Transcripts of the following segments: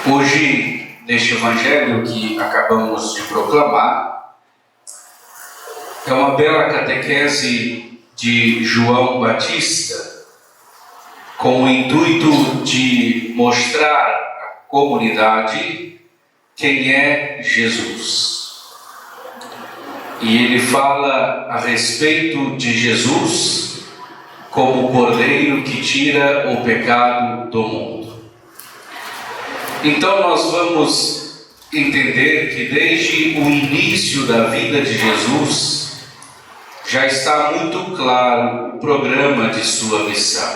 Hoje, neste Evangelho que acabamos de proclamar, é uma bela catequese de João Batista, com o intuito de mostrar à comunidade quem é Jesus. E ele fala a respeito de Jesus como o Cordeiro que tira o pecado do mundo. Então nós vamos entender que desde o início da vida de Jesus já está muito claro o programa de sua missão.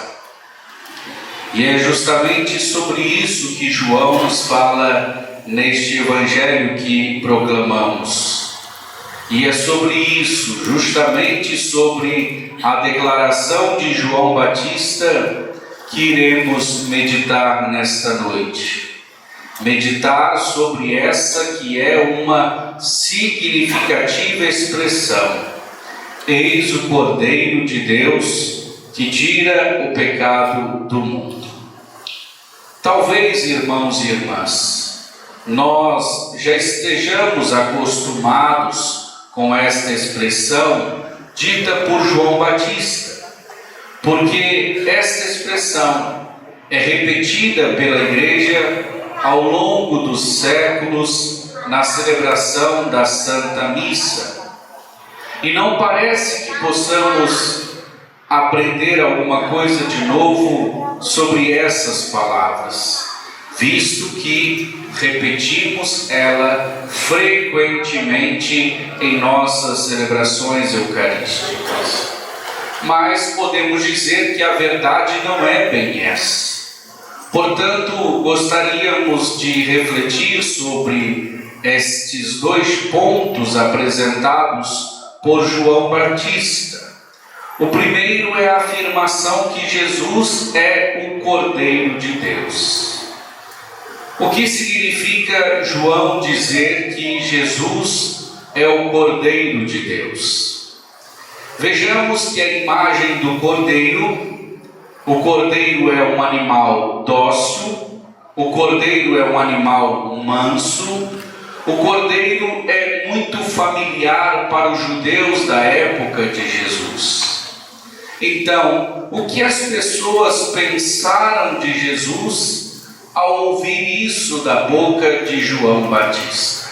E é justamente sobre isso que João nos fala neste Evangelho que proclamamos. E é sobre isso, justamente sobre a declaração de João Batista, que iremos meditar nesta noite. Meditar sobre essa que é uma significativa expressão. Eis o Cordeiro de Deus que tira o pecado do mundo. Talvez, irmãos e irmãs, nós já estejamos acostumados com esta expressão dita por João Batista, porque esta expressão é repetida pela Igreja ao longo dos séculos na celebração da Santa Missa. E não parece que possamos aprender alguma coisa de novo sobre essas palavras, visto que repetimos ela frequentemente em nossas celebrações eucarísticas. Mas podemos dizer que a verdade não é bem essa. Portanto, gostaríamos de refletir sobre estes dois pontos apresentados por João Batista. O primeiro é a afirmação que Jesus é o Cordeiro de Deus. O que significa João dizer que Jesus é o Cordeiro de Deus? Vejamos que a imagem do Cordeiro, o cordeiro é um animal dócil, o cordeiro é um animal manso, o cordeiro é muito familiar para os judeus da época de Jesus. Então, o que as pessoas pensaram de Jesus ao ouvir isso da boca de João Batista?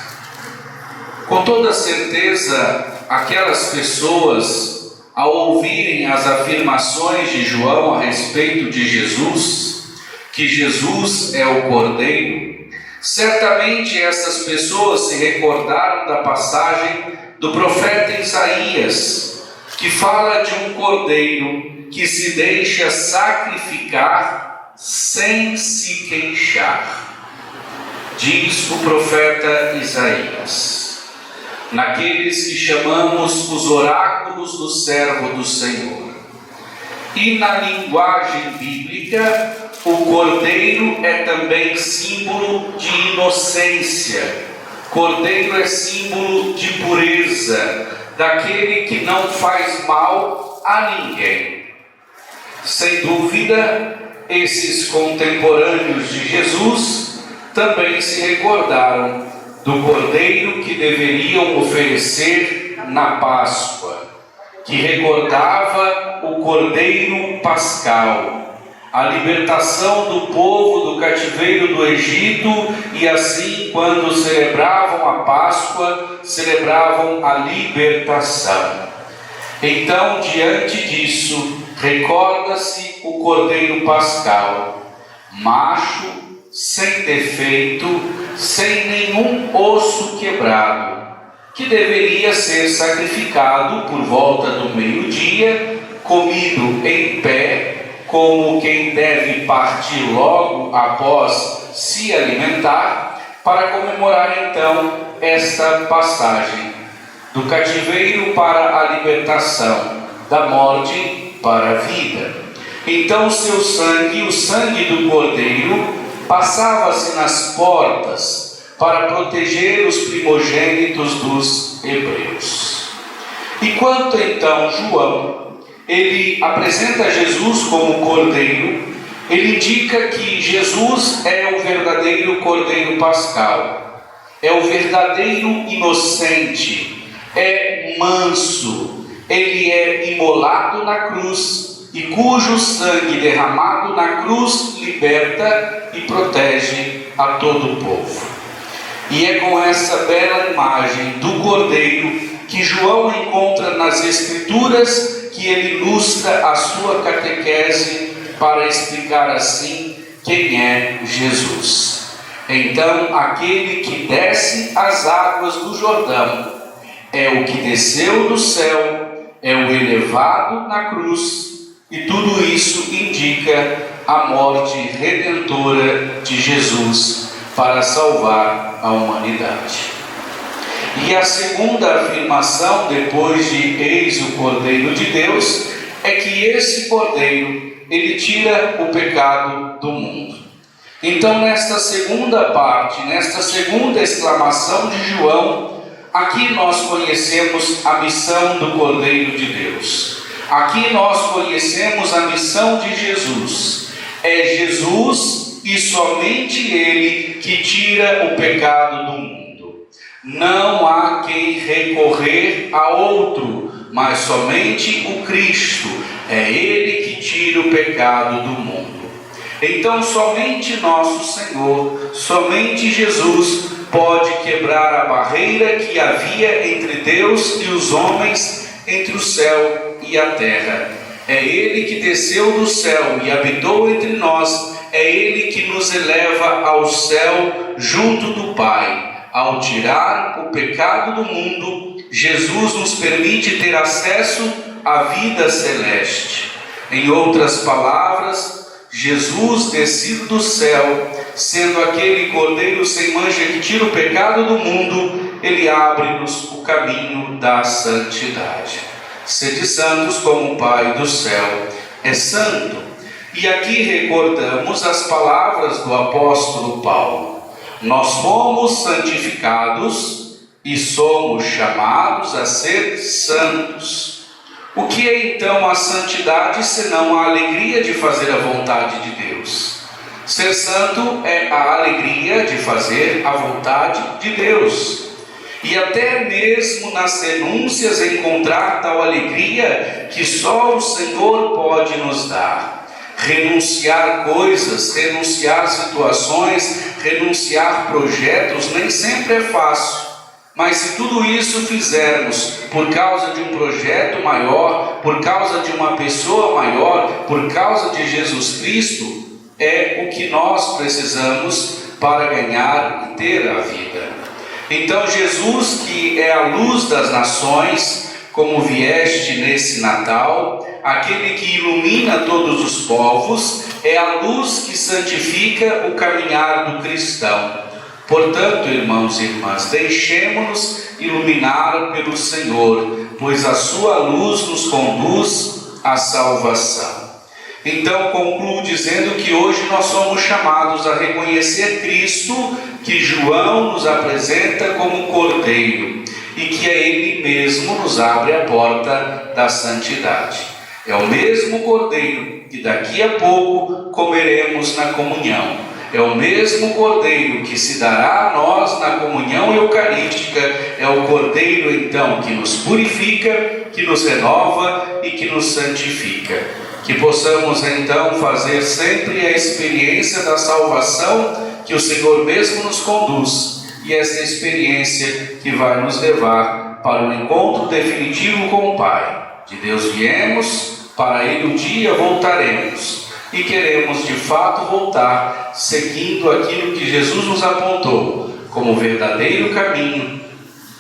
Com toda certeza, aquelas pessoas, ao ouvirem as afirmações de João a respeito de Jesus, que Jesus é o Cordeiro, certamente essas pessoas se recordaram da passagem do profeta Isaías, que fala de um cordeiro que se deixa sacrificar sem se queixar. Diz o profeta Isaías: naqueles que chamamos os oráculos do servo do Senhor. E na linguagem bíblica, o cordeiro é também símbolo de inocência. Cordeiro é símbolo de pureza, daquele que não faz mal a ninguém. Sem dúvida, esses contemporâneos de Jesus também se recordaram do cordeiro que deveriam oferecer na Páscoa, que recordava o cordeiro pascal, a libertação do povo do cativeiro do Egito, e assim, quando celebravam a Páscoa, celebravam a libertação. Então, diante disso, recorda-se o cordeiro pascal, macho, sem defeito, sem nenhum osso quebrado, que deveria ser sacrificado por volta do meio-dia, comido em pé, como quem deve partir logo após se alimentar, para comemorar então esta passagem do cativeiro para a libertação, da morte para a vida. Então seu sangue, o sangue do cordeiro, passava-se nas portas para proteger os primogênitos dos hebreus. E quanto então João, ele apresenta Jesus como cordeiro, ele indica que Jesus é o verdadeiro Cordeiro Pascal, é o verdadeiro inocente, é manso, ele é imolado na cruz e cujo sangue derramado na cruz liberta e protege a todo o povo. E é com essa bela imagem do Cordeiro que João encontra nas Escrituras que ele ilustra a sua catequese para explicar assim quem é Jesus. Então, aquele que desce as águas do Jordão é o que desceu do céu, é o elevado na cruz, e tudo isso indica a morte redentora de Jesus para salvar a humanidade. E a segunda afirmação, depois de eis o Cordeiro de Deus, é que esse Cordeiro, ele tira o pecado do mundo. Então, nesta segunda parte, nesta segunda exclamação de João, aqui nós conhecemos a missão do Cordeiro de Deus. Aqui nós conhecemos a missão de Jesus. É Jesus e somente Ele que tira o pecado do mundo. Não há quem recorrer a outro, mas somente o Cristo. É Ele que tira o pecado do mundo. Então somente nosso Senhor, somente Jesus pode quebrar a barreira que havia entre Deus e os homens, entre o céu e a terra. É Ele que desceu do céu e habitou entre nós. É Ele que nos eleva ao céu junto do Pai. Ao tirar o pecado do mundo, Jesus nos permite ter acesso à vida celeste. Em outras palavras, Jesus descido do céu, sendo aquele Cordeiro sem mancha que tira o pecado do mundo, ele abre-nos o caminho da santidade. Sede santos como o Pai do céu é santo. E aqui recordamos as palavras do apóstolo Paulo. Nós fomos santificados e somos chamados a ser santos. O que é então a santidade, senão a alegria de fazer a vontade de Deus? Ser santo é a alegria de fazer a vontade de Deus. E até mesmo nas renúncias encontrar tal alegria que só o Senhor pode nos dar. Renunciar coisas, renunciar situações, renunciar projetos, nem sempre é fácil. Mas se tudo isso fizermos por causa de um projeto maior, por causa de uma pessoa maior, por causa de Jesus Cristo, é o que nós precisamos para ganhar e ter a vida. Então Jesus, que é a luz das nações, como vieste nesse Natal, aquele que ilumina todos os povos, é a luz que santifica o caminhar do cristão. Portanto, irmãos e irmãs, deixemo-nos iluminar pelo Senhor, pois a sua luz nos conduz à salvação. Então concluo dizendo que hoje nós somos chamados a reconhecer Cristo, que João nos apresenta como Cordeiro, e que é Ele mesmo nos abre a porta da santidade. É o mesmo Cordeiro que daqui a pouco comeremos na comunhão. É o mesmo Cordeiro que se dará a nós na comunhão eucarística. É o Cordeiro então que nos purifica, que nos renova e que nos santifica. Que possamos então fazer sempre a experiência da salvação que o Senhor mesmo nos conduz. E essa experiência que vai nos levar para o encontro definitivo com o Pai. De Deus viemos, para Ele um dia voltaremos. E queremos de fato voltar, seguindo aquilo que Jesus nos apontou como o verdadeiro caminho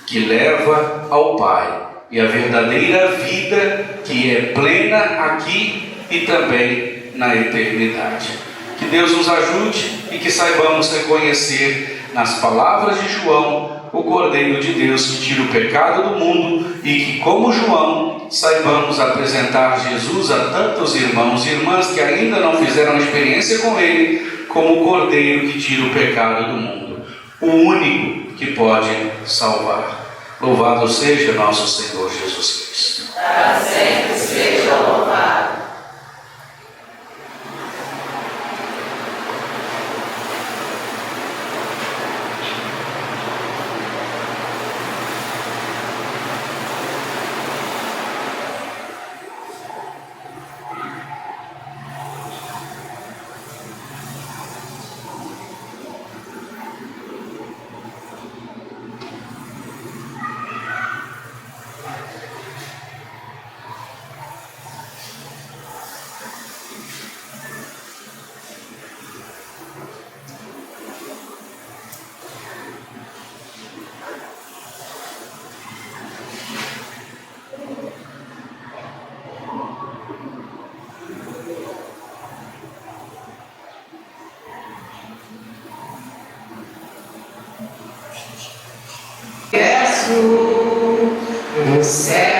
que leva ao Pai. E a verdadeira vida que é plena aqui e também na eternidade. Que Deus nos ajude e que saibamos reconhecer nas palavras de João o Cordeiro de Deus que tira o pecado do mundo, e que, como João, saibamos apresentar Jesus a tantos irmãos e irmãs que ainda não fizeram experiência com Ele, como o Cordeiro que tira o pecado do mundo, o único que pode salvar. Louvado seja nosso Senhor Jesus Cristo. Para sempre seja louvado. no céu.